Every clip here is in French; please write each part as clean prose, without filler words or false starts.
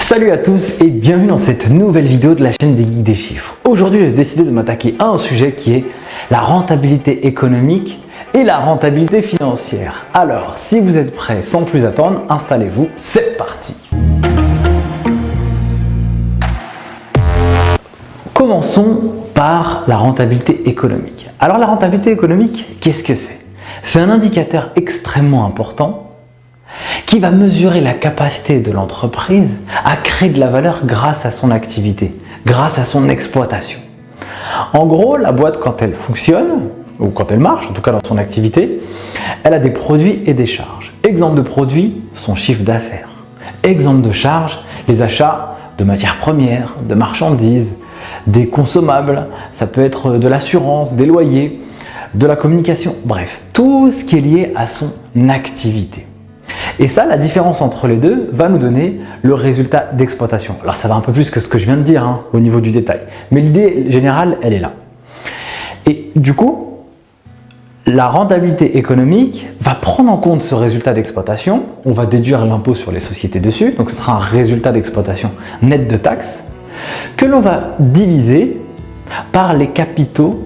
Salut à tous et bienvenue dans cette nouvelle vidéo de la chaîne des Geeks des Chiffres. Aujourd'hui, j'ai décidé de m'attaquer à un sujet qui est la rentabilité économique et la rentabilité financière. Alors, si vous êtes prêts, sans plus attendre, installez-vous, c'est parti. Commençons par la rentabilité économique. Alors la rentabilité économique, qu'est-ce que c'est? C'est un indicateur extrêmement important qui va mesurer la capacité de l'entreprise à créer de la valeur grâce à son activité, grâce à son exploitation. En gros, la boîte, quand elle fonctionne, ou quand elle marche, en tout cas dans son activité, elle a des produits et des charges. Exemple de produits, son chiffre d'affaires. Exemple de charges, les achats de matières premières, de marchandises, des consommables, ça peut être de l'assurance, des loyers, de la communication, bref, tout ce qui est lié à son activité. Et ça, la différence entre les deux va nous donner le résultat d'exploitation. Alors ça va un peu plus que ce que je viens de dire au niveau du détail, mais l'idée générale, elle est là. Et du coup, la rentabilité économique va prendre en compte ce résultat d'exploitation. On va déduire l'impôt sur les sociétés dessus, donc ce sera un résultat d'exploitation net de taxes, que l'on va diviser par les capitaux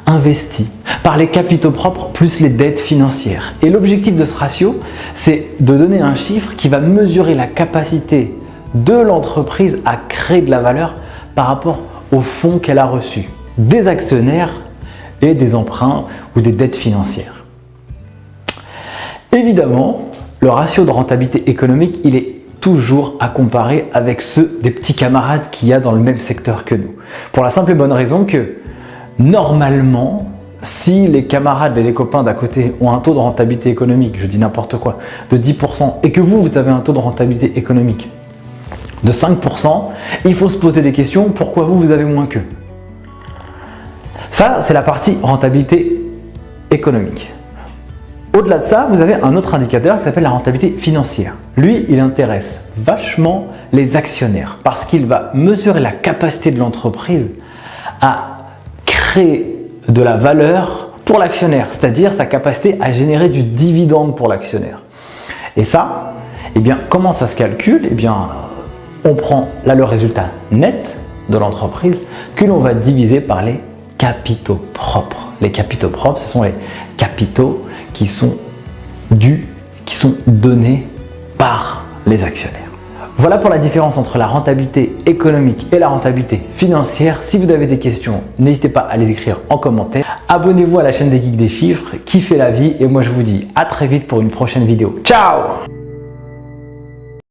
investis, par les capitaux propres plus les dettes financières. Et l'objectif de ce ratio, c'est de donner un chiffre qui va mesurer la capacité de l'entreprise à créer de la valeur par rapport aux fonds qu'elle a reçus, des actionnaires et des emprunts ou des dettes financières. Évidemment, le ratio de rentabilité économique, il est toujours à comparer avec ceux des petits camarades qu'il y a dans le même secteur que nous. Pour la simple et bonne raison que normalement, si les camarades et les copains d'à côté ont un taux de rentabilité économique, je dis n'importe quoi, de 10% et que vous avez un taux de rentabilité économique de 5%, il faut se poser des questions, pourquoi vous avez moins qu'eux? Ça, c'est la partie rentabilité économique. Au-delà de ça, vous avez un autre indicateur qui s'appelle la rentabilité financière. Lui, il intéresse vachement les actionnaires parce qu'il va mesurer la capacité de l'entreprise à créer de la valeur pour l'actionnaire, c'est-à-dire sa capacité à générer du dividende pour l'actionnaire. Et ça, eh bien, comment ça se calcule? Eh bien, on prend là le résultat net de l'entreprise que l'on va diviser par les capitaux propres. Les capitaux propres, ce sont les capitaux qui sont dus, qui sont donnés par les actionnaires. Voilà pour la différence entre la rentabilité économique et la rentabilité financière. Si vous avez des questions, n'hésitez pas à les écrire en commentaire. Abonnez-vous à la chaîne des Geeks des Chiffres, kiffez la vie et moi je vous dis à très vite pour une prochaine vidéo. Ciao!